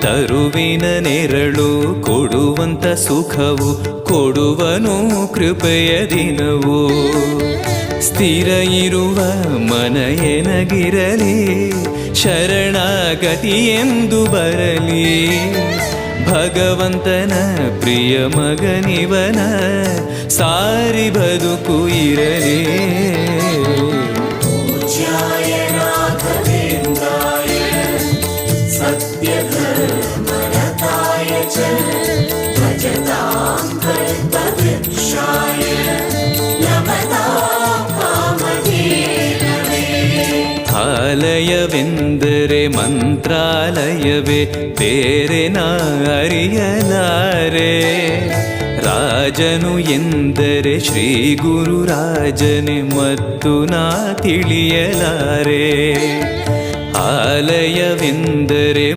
ತರುವಿನ ನೆರಳು ಕೊಡುವಂತ ಸುಖವು ಕೊಡುವನು ಕೃಪೆಯ ದಿನವು. ಸ್ಥಿರ ಇರುವ ಮನ ಎನಗಿರಲಿ ಶರಣಾಗತಿ ಎಂದು ಬರಲಿ. ಭಗವಂತನ ಪ್ರಿಯ ಮಗನಿವನ ಸಾರಿ ಬದುಕು ಇರಲಿ. ಆಲಯವೆಂದರೆ ಮಂತ್ರಾಲಯವೇ ಬೇರೆ ನಾ ಅರಿಯಲಾರೆ. ರಾಜನು ಎಂದರೆ ಶ್ರೀ ಗುರುರಾಜನೇ ಮತ್ತು ನಾ ತಿಳಿಯಲಾರೆ. ಆಲಯವೆಂದರೆ